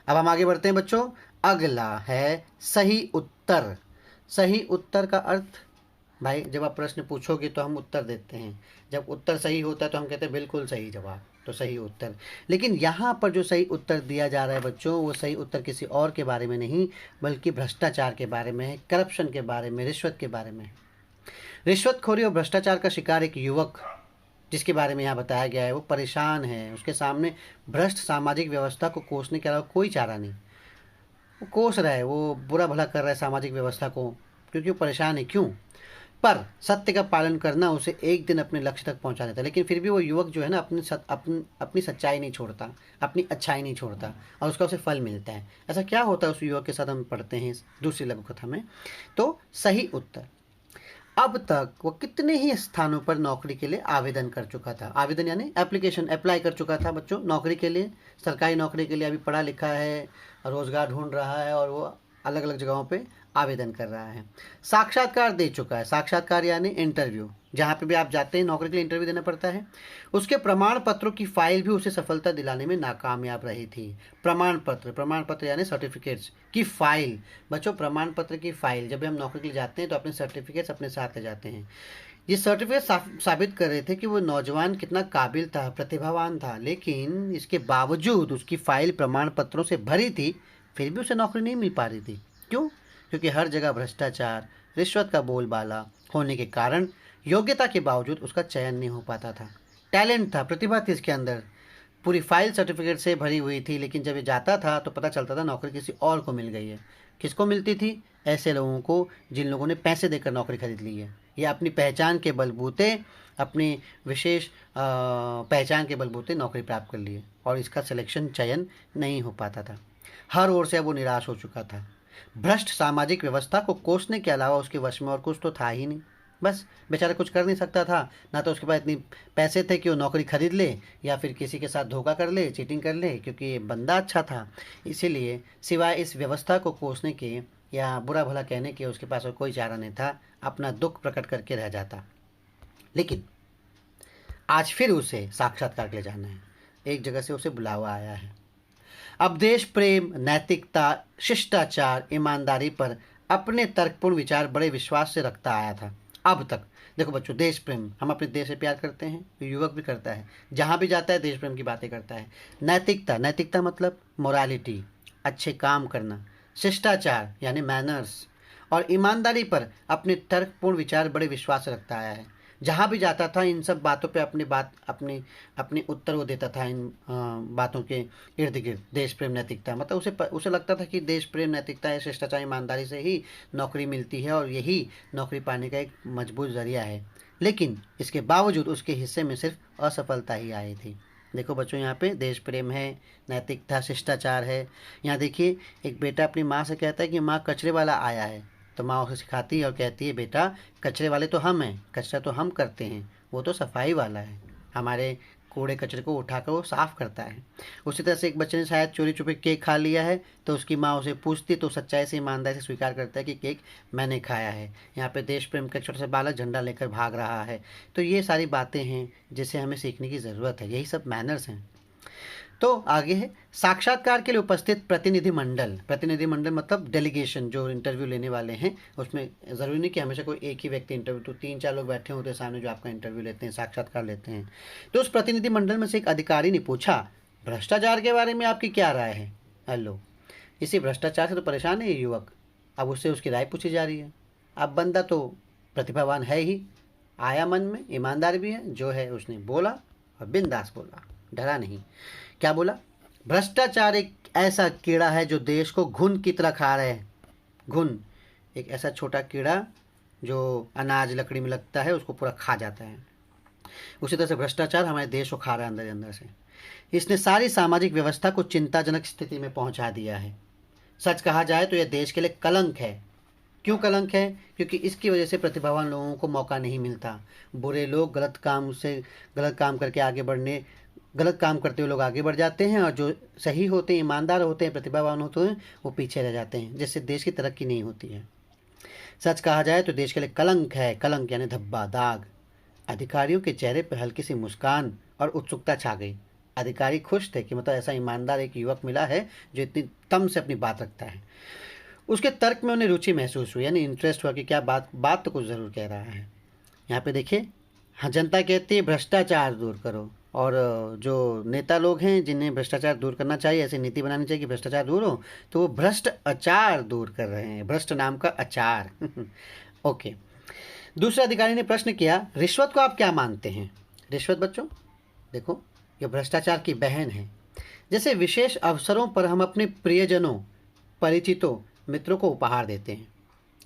अब हम आगे बढ़ते हैं बच्चों। अगला है सही उत्तर। सही उत्तर का अर्थ, भाई जब आप प्रश्न पूछोगे तो हम उत्तर देते हैं, जब उत्तर सही होता है तो हम कहते हैं बिल्कुल सही जवाब, तो सही उत्तर। लेकिन यहाँ पर जो सही उत्तर दिया जा रहा है बच्चों, वो सही उत्तर किसी और के बारे में नहीं, बल्कि भ्रष्टाचार के बारे में है, करप्शन के बारे में, रिश्वत के बारे में है। रिश्वतखोरी और भ्रष्टाचार का शिकार एक युवक, जिसके बारे में यहाँ बताया गया है, वो परेशान है। उसके सामने भ्रष्ट सामाजिक व्यवस्था को कोसने के अलावा कोई चारा नहीं। वो कोस रहा है, वो बुरा भला कर रहा है सामाजिक व्यवस्था को, क्योंकि वो परेशान है। क्यों? पर सत्य का पालन करना उसे एक दिन अपने लक्ष्य तक पहुंचा देता है। लेकिन फिर भी वो युवक जो है ना, अपनी सच्चाई नहीं छोड़ता, अपनी अच्छाई नहीं छोड़ता, और उसका उसे फल मिलता है। ऐसा क्या होता है उस युवक के साथ, हम पढ़ते हैं दूसरी लघु कथा में। तो सही उत्तर, अब तक वो कितने ही स्थानों पर नौकरी के लिए आवेदन कर चुका था। आवेदन यानी एप्लीकेशन, अप्लाई कर चुका था बच्चों नौकरी के लिए, सरकारी नौकरी के लिए। अभी पढ़ा लिखा है, रोजगार ढूंढ रहा है, और वो अलग अलग जगहों पे आवेदन कर रहा है। साक्षात्कार दे चुका है। साक्षात्कार यानी इंटरव्यू, जहाँ पे भी आप जाते हैं नौकरी के लिए इंटरव्यू देना पड़ता है। उसके प्रमाण पत्रों की फाइल भी उसे सफलता दिलाने में नाकामयाब रही थी। प्रमाण पत्र यानी सर्टिफिकेट्स की फाइल। बच्चों प्रमाण पत्र की फाइल, जब भी हम नौकरी के लिए जाते हैं तो अपने सर्टिफिकेट्स अपने साथ ले जाते हैं। ये सर्टिफिकेट साबित कर रहे थे कि वो नौजवान कितना काबिल था, प्रतिभावान था। लेकिन इसके बावजूद उसकी फाइल प्रमाण पत्रों से भरी थी, फिर भी उसे नौकरी नहीं मिल पा रही थी। क्यों? क्योंकि हर जगह भ्रष्टाचार, रिश्वत का बोलबाला होने के कारण योग्यता के बावजूद उसका चयन नहीं हो पाता था। टैलेंट था, प्रतिभा थी इसके अंदर, पूरी फाइल सर्टिफिकेट से भरी हुई थी, लेकिन जब ये जाता था तो पता चलता था नौकरी किसी और को मिल गई है। किसको मिलती थी? ऐसे लोगों को जिन लोगों ने पैसे देकर नौकरी खरीद ली है, या अपनी पहचान के बलबूते, अपनी विशेष पहचान के बलबूते नौकरी प्राप्त कर ली है, और इसका सिलेक्शन, चयन नहीं हो पाता था। हर ओर से अब वो निराश हो चुका था। भ्रष्ट सामाजिक व्यवस्था को कोसने के अलावा उसके वश में और कुछ तो था ही नहीं। बस बेचारा कुछ कर नहीं सकता था। ना तो उसके पास इतनी पैसे थे कि वो नौकरी खरीद ले, या फिर किसी के साथ धोखा कर ले, चीटिंग कर ले, क्योंकि ये बंदा अच्छा था। इसीलिए सिवाय इस व्यवस्था को कोसने के या बुरा भला कहने के उसके पास और कोई चारा नहीं था। अपना दुख प्रकट करके रह जाता। लेकिन आज फिर उसे साक्षात्कार के लिए जाना है। एक जगह से उसे बुलावा आया है। अब देश प्रेम, नैतिकता, शिष्टाचार, ईमानदारी पर अपने तर्कपूर्ण विचार बड़े विश्वास से रखता आया था। अब तक देखो बच्चों, देश प्रेम, हम अपने देश से प्यार करते हैं, युवक भी करता है, जहाँ भी जाता है देश प्रेम की बातें करता है। नैतिकता, नैतिकता मतलब मोरालिटी, अच्छे काम करना। शिष्टाचार यानी मैनर्स, और ईमानदारी पर अपने तर्कपूर्ण विचार बड़े विश्वास से रखता आया है। जहाँ भी जाता था इन सब बातों पे अपनी उत्तर वो देता था। इन बातों के इर्द गिर्द देश प्रेम, नैतिकता, मतलब उसे लगता था कि देश प्रेम, नैतिकता या शिष्टाचार, ईमानदारी से ही नौकरी मिलती है, और यही नौकरी पाने का एक मजबूत जरिया है। लेकिन इसके बावजूद उसके हिस्से में सिर्फ असफलता ही आई थी। देखो बच्चों, यहाँ पे देश प्रेम है, नैतिकता, शिष्टाचार है। यहाँ देखिए, एक बेटा अपनी माँ से कहता है कि माँ कचरे वाला आया है, तो माँ उसे सिखाती है और कहती है, बेटा कचरे वाले तो हम हैं, कचरा तो हम करते हैं, वो तो सफाई वाला है, हमारे कूड़े कचरे को उठाकर वो साफ़ करता है। उसी तरह से एक बच्चे ने शायद चोरी छुपे केक खा लिया है, तो उसकी माँ उसे पूछती, तो सच्चाई से, ईमानदारी से स्वीकार करता है कि केक मैंने खाया है। यहाँ पे देश प्रेम का छोटा सा बालक झंडा लेकर भाग रहा है। तो ये सारी बातें हैं जिसे हमें सीखने की ज़रूरत है, यही सब मैनर्स हैं। तो आगे है, साक्षात्कार के लिए उपस्थित प्रतिनिधिमंडल। प्रतिनिधिमंडल मतलब डेलीगेशन, जो इंटरव्यू लेने वाले हैं। उसमें ज़रूरी नहीं कि हमेशा कोई एक ही व्यक्ति इंटरव्यू, तो 3-4 लोग बैठे होते हैं सामने जो आपका इंटरव्यू लेते हैं, साक्षात्कार लेते हैं। तो उस प्रतिनिधिमंडल में से एक अधिकारी ने पूछा, भ्रष्टाचार के बारे में आपकी क्या राय है? हेलो, इसी भ्रष्टाचार से तो परेशान है ये युवक। अब उससे उसकी राय पूछी जा रही है। अब बंदा तो प्रतिभावान है ही, आया मन में, ईमानदार भी है, जो है उसने बोला और बिंदास बोला, डरा नहीं। क्या बोला? भ्रष्टाचार एक ऐसा कीड़ा है जो देश को घुन की तरह खा रहे हैं। घुन एक ऐसा छोटा कीड़ा जो अनाज लकड़ी में लगता है, उसको पूरा खा जाता है। उसी तरह से भ्रष्टाचार हमारे देश को खा रहा है अंदर अंदर से। इसने सारी सामाजिक व्यवस्था को चिंताजनक स्थिति में पहुंचा दिया है। सच कहा जाए तो यह देश के लिए कलंक है। क्यों कलंक है? क्योंकि इसकी वजह से प्रतिभावान लोगों को मौका नहीं मिलता। बुरे लोग गलत काम करके गलत काम करते हुए लोग आगे बढ़ जाते हैं, और जो सही होते हैं, ईमानदार होते हैं, प्रतिभावान होते हैं, वो पीछे रह जाते हैं, जिससे देश की तरक्की नहीं होती है। सच कहा जाए तो देश के लिए कलंक है। कलंक यानी धब्बा, दाग। अधिकारियों के चेहरे पर हल्की सी मुस्कान और उत्सुकता छा गई। अधिकारी खुश थे कि मतलब ऐसा ईमानदार एक युवक मिला है जो इतनी तम से अपनी बात रखता है। उसके तर्क में उन्हें रुचि महसूस हुई, यानी इंटरेस्ट हुआ कि क्या बात बात तो कुछ ज़रूर कह रहा है। यहाँ पे देखिए, हाँ, जनता कहती है भ्रष्टाचार दूर करो, और जो नेता लोग हैं जिन्हें भ्रष्टाचार दूर करना चाहिए, ऐसी नीति बनानी चाहिए कि भ्रष्टाचार दूर हो, तो वो भ्रष्ट अचार दूर कर रहे हैं, भ्रष्ट नाम का अचार। ओके। दूसरे अधिकारी ने प्रश्न किया, रिश्वत को आप क्या मानते हैं? रिश्वत बच्चों देखो, ये भ्रष्टाचार की बहन है। जैसे विशेष अवसरों पर हम अपने प्रियजनों, परिचितों, मित्रों को उपहार देते हैं,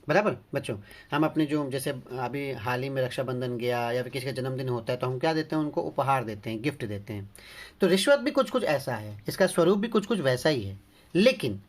बराबर बच्चों। हम अपने जो, जैसे अभी हाल ही में रक्षाबंधन गया या फिर किसी का जन्मदिन होता है तो हम क्या देते हैं, उनको उपहार देते हैं, गिफ्ट देते हैं। तो रिश्वत भी कुछ कुछ ऐसा है, इसका स्वरूप भी कुछ कुछ वैसा ही है। लेकिन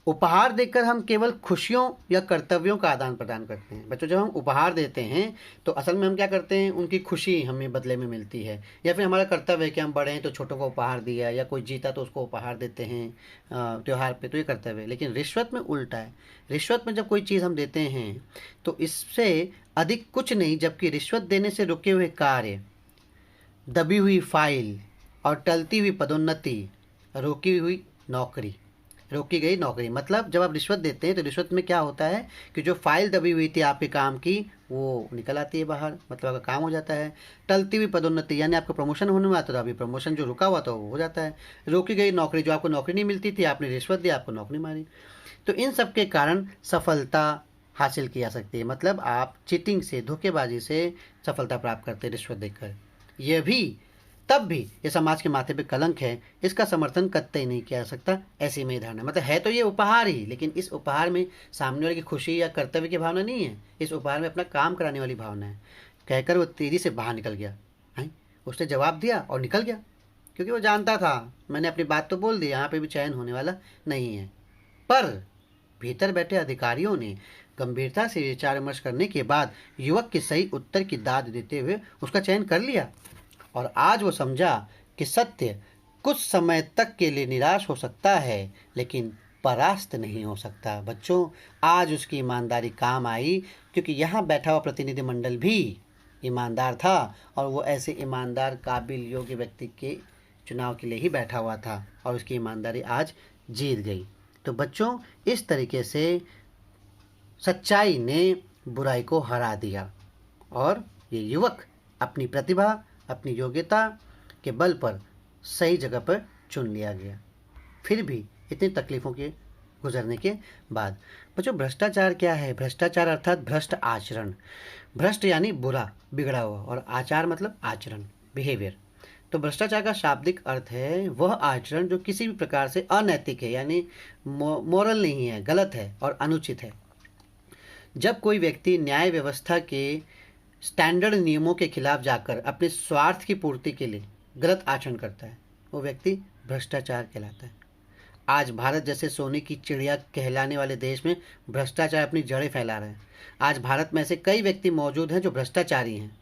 उपहार देकर हम केवल खुशियों या कर्तव्यों का आदान प्रदान करते हैं। बच्चों, जब हम उपहार देते हैं तो असल में हम क्या करते हैं, उनकी खुशी हमें बदले में मिलती है, या फिर हमारा कर्तव्य है कि हम बड़े हैं तो छोटों को उपहार दिया, या कोई जीता तो उसको उपहार देते हैं त्यौहार पे, तो ये कर्तव्य है। लेकिन रिश्वत में उल्टा है। रिश्वत में जब कोई चीज़ हम देते हैं तो इससे अधिक कुछ नहीं, जबकि रिश्वत देने से रुके हुए कार्य, दबी हुई फाइल और टलती हुई पदोन्नति, रोकी हुई नौकरी, रोकी गई नौकरी। मतलब जब आप रिश्वत देते हैं तो रिश्वत में क्या होता है कि जो फाइल दबी हुई थी आपके काम की, वो निकल आती है बाहर, मतलब आपका काम हो जाता है। टलती हुई पदोन्नति, यानी आपका प्रमोशन होने में आता था, अभी प्रमोशन जो रुका हुआ था वो हो जाता है। रोकी गई नौकरी, जो आपको नौकरी नहीं मिलती थी, आपने रिश्वत दी, आपको नौकरी मारी। तो इन सब के कारण सफलता हासिल की जा सकती है। मतलब आप चीटिंग से, धोखेबाजी से सफलता प्राप्त करते हैं रिश्वत देकर। यह भी, तब भी ये समाज के माथे पे कलंक है, इसका समर्थन कतई नहीं किया जा सकता। ऐसी में धारणा, मतलब है तो ये उपहार ही, लेकिन इस उपहार में सामने वाले की खुशी या कर्तव्य की भावना नहीं है, इस उपहार में अपना काम कराने वाली भावना है। कहकर वो तेजी से बाहर निकल गया। है, उसने जवाब दिया और निकल गया, क्योंकि वो जानता था मैंने अपनी बात तो बोल दी, यहाँ पे भी चयन होने वाला नहीं है। पर भीतर बैठे अधिकारियों ने गंभीरता से विचार विमर्श करने के बाद युवक के सही उत्तर की दाद देते हुए उसका चयन कर लिया। और आज वो समझा कि सत्य कुछ समय तक के लिए निराश हो सकता है, लेकिन परास्त नहीं हो सकता। बच्चों, आज उसकी ईमानदारी काम आई, क्योंकि यहाँ बैठा हुआ प्रतिनिधिमंडल भी ईमानदार था, और वो ऐसे ईमानदार, काबिल, योग्य व्यक्ति के चुनाव के लिए ही बैठा हुआ था, और उसकी ईमानदारी आज जीत गई। तो बच्चों, इस तरीके से सच्चाई ने बुराई को हरा दिया, और ये युवक अपनी प्रतिभा, अपनी योग्यता के बल पर सही जगह पर चुन लिया गया। फिर भी इतनी तकलीफ़ों के गुजरने के बाद। बच्चों, भ्रष्टाचार क्या है? भ्रष्टाचार अर्थात भ्रष्ट आचरण। भ्रष्ट यानी बुरा, बिगड़ा हुआ, और आचार मतलब आचरण, बिहेवियर। तो भ्रष्टाचार का शाब्दिक अर्थ है वह आचरण जो किसी भी प्रकार से अनैतिक है, यानी मोरल नहीं है, गलत है और अनुचित है। जब कोई व्यक्ति न्याय व्यवस्था के स्टैंडर्ड नियमों के खिलाफ जाकर अपने स्वार्थ की पूर्ति के लिए गलत आचरण करता है, वो व्यक्ति भ्रष्टाचार कहलाता है। आज भारत जैसे सोने की चिड़िया कहलाने वाले देश में भ्रष्टाचार अपनी जड़ें फैला रहा है। आज भारत में ऐसे कई व्यक्ति मौजूद हैं जो भ्रष्टाचारी हैं।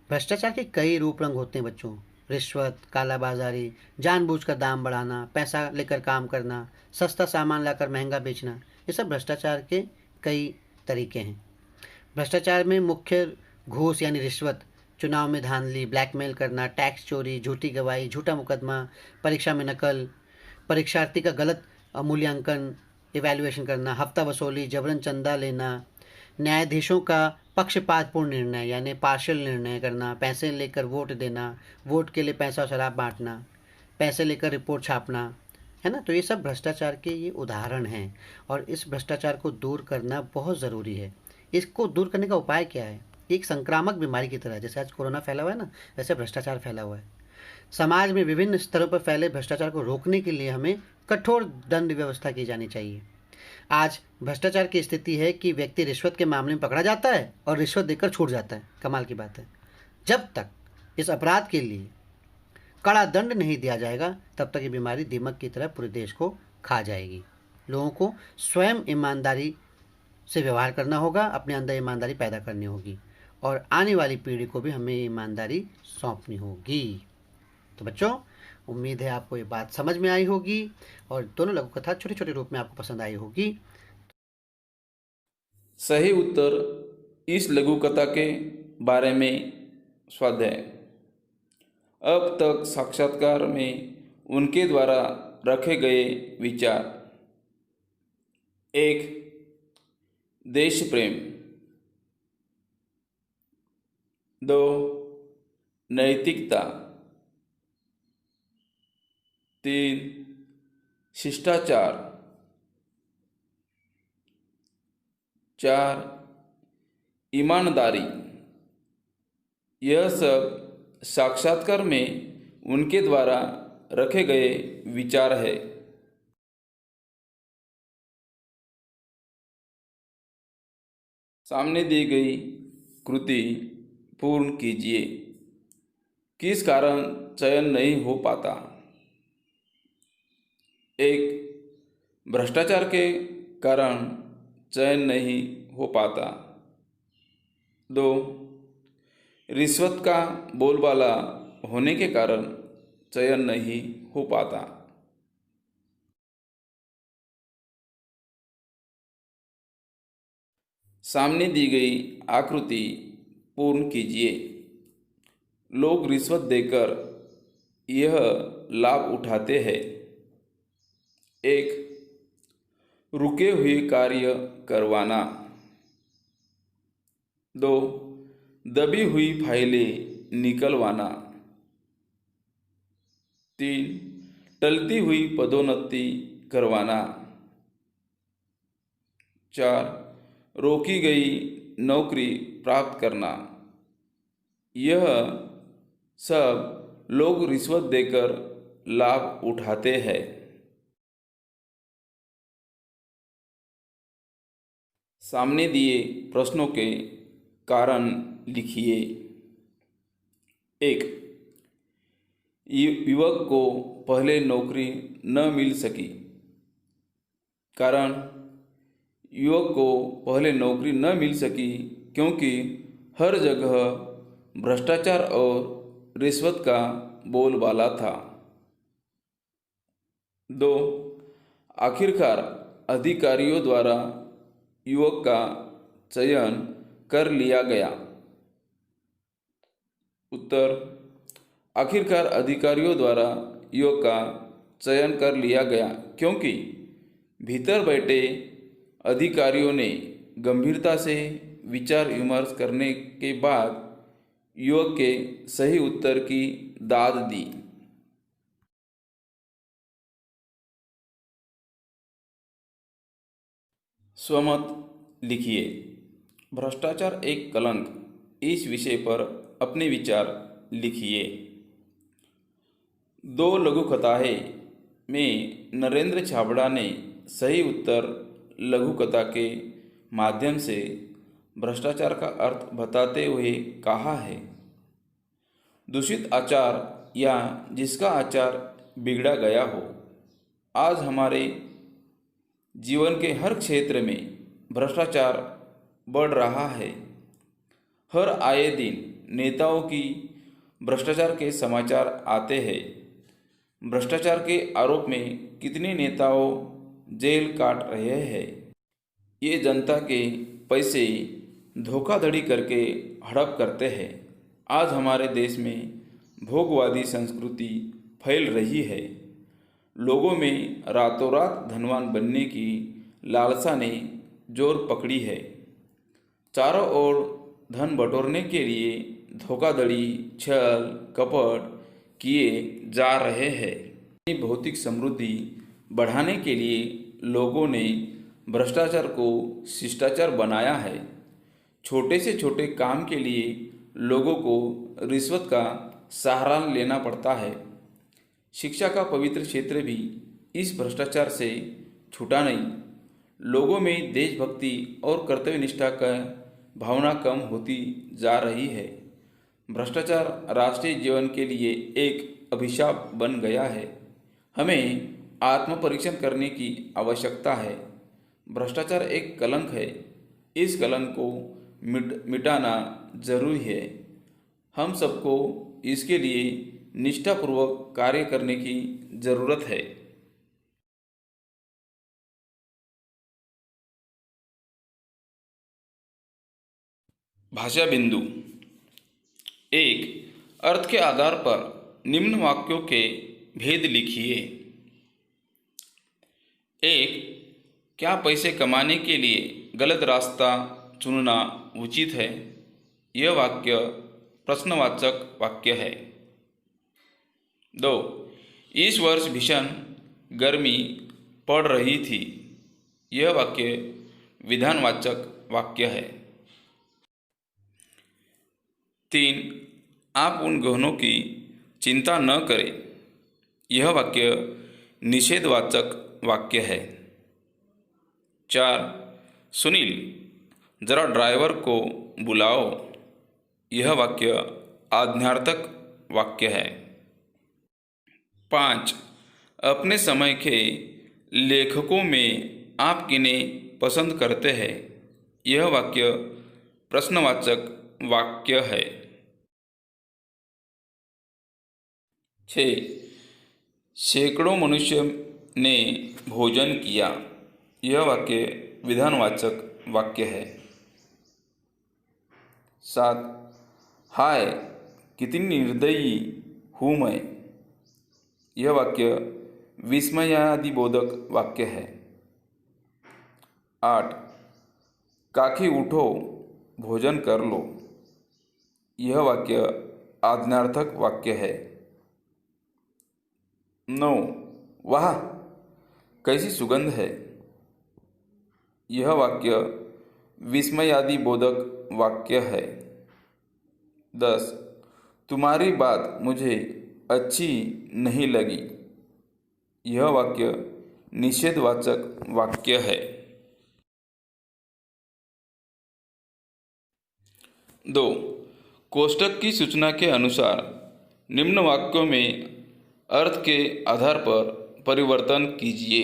भ्रष्टाचार के कई रूप रंग होते हैं बच्चों। रिश्वत, कालाबाजारी, जानबूझकर दाम बढ़ाना, पैसा लेकर काम करना, सस्ता सामान लाकर महंगा बेचना, ये सब भ्रष्टाचार के कई तरीके हैं। भ्रष्टाचार में मुख्य घूस यानी रिश्वत, चुनाव में धांधली, ब्लैकमेल करना, टैक्स चोरी, झूठी गवाही, झूठा मुकदमा, परीक्षा में नकल, परीक्षार्थी का गलत मूल्यांकन, इवैल्यूएशन करना, हफ्ता वसूली, जबरन चंदा लेना, न्यायाधीशों का पक्षपातपूर्ण निर्णय यानी पार्शियल निर्णय करना, पैसे लेकर वोट देना, वोट के लिए पैसा और शराब बांटना, पैसे लेकर रिपोर्ट छापना, है ना। तो ये सब भ्रष्टाचार के ये उदाहरण हैं, और इस भ्रष्टाचार को दूर करना बहुत ज़रूरी है। इसको दूर करने का उपाय क्या है? एक संक्रामक बीमारी की तरह, जैसे आज कोरोना फैला हुआ है ना, वैसे भ्रष्टाचार फैला हुआ है। समाज में विभिन्न स्तरों पर फैले भ्रष्टाचार को रोकने के लिए हमें कठोर दंड व्यवस्था की जानी चाहिए। आज भ्रष्टाचार की स्थिति है कि व्यक्ति रिश्वत के मामले में पकड़ा जाता है और रिश्वत देकर छूट जाता है। कमाल की बात है। जब तक इस अपराध के लिए कड़ा दंड नहीं दिया जाएगा, तब तक ये बीमारी दीमक की तरह पूरे देश को खा जाएगी। लोगों को स्वयं ईमानदारी से व्यवहार करना होगा, अपने अंदर ईमानदारी पैदा करनी होगी, और आने वाली पीढ़ी को भी हमें ईमानदारी सौंपनी होगी। तो बच्चों, उम्मीद है आपको ये बात समझ में आई होगी, और दोनों लघु कथा छोटे छोटे रूप में आपको पसंद आई होगी। सही उत्तर इस लघु कथा के बारे में स्वाध्याय। अब तक साक्षात्कार में उनके द्वारा रखे गए विचार। 1. देश प्रेम। 2. नैतिकता। 3. शिष्टाचार। 4. ईमानदारी। यह सब साक्षात्कार में उनके द्वारा रखे गए विचार है। सामने दी गई कृति पूर्ण कीजिए। किस कारण चयन नहीं हो पाता? 1. भ्रष्टाचार के कारण चयन नहीं हो पाता। 2. रिश्वत का बोलबाला होने के कारण चयन नहीं हो पाता। सामने दी गई आकृति पूर्ण कीजिए। लोग रिश्वत देकर यह लाभ उठाते हैं। 1. रुके हुए कार्य करवाना। 2. दबी हुई फाइलें निकलवाना। 3. टलती हुई पदोन्नति करवाना। 4. रोकी गई नौकरी प्राप्त करना। यह सब लोग रिश्वत देकर लाभ उठाते हैं। सामने दिए प्रश्नों के कारण लिखिए। 1. युवक को पहले नौकरी न मिल सकी। कारण: युवक को पहले नौकरी न मिल सकी क्योंकि हर जगह भ्रष्टाचार और रिश्वत का बोलबाला था। 2. आखिरकार अधिकारियों द्वारा युवक का चयन कर लिया गया। उत्तर: आखिरकार अधिकारियों द्वारा युवक का चयन कर लिया गया क्योंकि भीतर बैठे अधिकारियों ने गंभीरता से विचार विमर्श करने के बाद युवक के सही उत्तर की दाद दी। स्वमत लिखिए। भ्रष्टाचार एक कलंक, इस विषय पर अपने विचार लिखिए। 2 लघु कथाएं में नरेंद्र छाबड़ा ने सही उत्तर लघु कथा के माध्यम से भ्रष्टाचार का अर्थ बताते हुए कहा है। दूषित आचार या जिसका आचार बिगड़ा गया हो। आज हमारे जीवन के हर क्षेत्र में भ्रष्टाचार बढ़ रहा है। हर आए दिन नेताओं की भ्रष्टाचार के समाचार आते हैं। भ्रष्टाचार के आरोप में कितने नेताओं जेल काट रहे हैं। ये जनता के पैसे धोखाधड़ी करके हड़प करते हैं। आज हमारे देश में भोगवादी संस्कृति फैल रही है। लोगों में रातों रात धनवान बनने की लालसा ने जोर पकड़ी है। चारों ओर धन बटोरने के लिए धोखाधड़ी, छल कपट किए जा रहे हैं। अपनी भौतिक समृद्धि बढ़ाने के लिए लोगों ने भ्रष्टाचार को शिष्टाचार बनाया है। छोटे से छोटे काम के लिए लोगों को रिश्वत का सहारा लेना पड़ता है। शिक्षा का पवित्र क्षेत्र भी इस भ्रष्टाचार से छूटा नहीं। लोगों में देशभक्ति और कर्तव्य निष्ठा का भावना कम होती जा रही है। भ्रष्टाचार राष्ट्रीय जीवन के लिए एक अभिशाप बन गया है। हमें आत्मपरीक्षण करने की आवश्यकता है। भ्रष्टाचार एक कलंक है। इस कलंक को मिटाना जरूरी है। हम सबको इसके लिए निष्ठापूर्वक कार्य करने की जरूरत है। भाषा बिंदु। 1. अर्थ के आधार पर निम्न वाक्यों के भेद लिखिए। 1. क्या पैसे कमाने के लिए गलत रास्ता चुनना उचित है? यह वाक्य प्रश्नवाचक वाक्य है। 2. इस वर्ष भीषण गर्मी पड़ रही थी। यह वाक्य विधानवाचक वाक्य है। 3. आप उन गहनों की चिंता न करें। यह वाक्य निषेधवाचक वाक्य है। 4. सुनील, जरा ड्राइवर को बुलाओ। यह वाक्य आज्ञार्थक वाक्य है। 5. अपने समय के लेखकों में आप किन्हें पसंद करते हैं? यह वाक्य प्रश्नवाचक वाक्य है। 6. सैकड़ों मनुष्य ने भोजन किया। यह वाक्य विधानवाचक वाक्य है। 7. हाय, कितनी निर्दयी हूँ मैं। यह वाक्य विस्मयादिबोधक वाक्य है। 8. काकी उठो, भोजन कर लो। यह वाक्य आज्ञार्थक वाक्य है। 9. वाह, कैसी सुगंध है। यह वाक्य विस्मयादिबोधक वाक्य है। 10. तुम्हारी बात मुझे अच्छी नहीं लगी। यह वाक्य निषेधवाचक वाक्य है। 2. कोष्ठक की सूचना के अनुसार निम्न वाक्यों में अर्थ के आधार पर परिवर्तन कीजिए।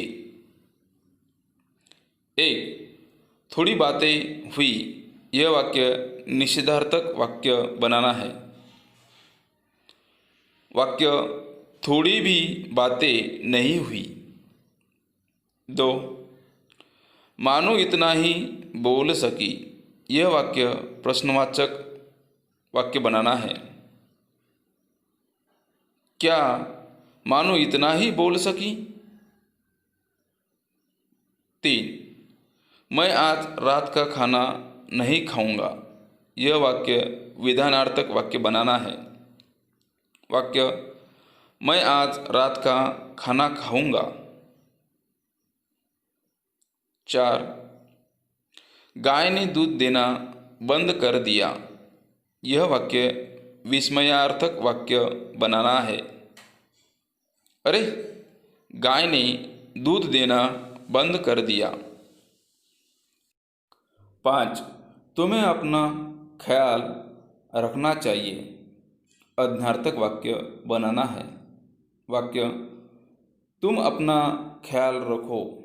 1. थोड़ी बातें हुई। यह वाक्य निषेधार्थक वाक्य बनाना है। वाक्य थोड़ी भी बातें नहीं हुई। 2. मानो इतना ही बोल सकी। यह वाक्य प्रश्नवाचक वाक्य बनाना है। क्या मानो इतना ही बोल सकी? 3. मैं आज रात का खाना नहीं खाऊंगा। यह वाक्य विधानार्थक वाक्य बनाना है। वाक्य मैं आज रात का खाना खाऊंगा। 4. गाय ने दूध देना बंद कर दिया। यह वाक्य विस्मयार्थक वाक्य बनाना है। अरे, गाय ने दूध देना बंद कर दिया। 5. तुम्हें अपना ख्याल रखना चाहिए। आज्ञार्थक वाक्य बनाना है। वाक्य तुम अपना ख्याल रखो।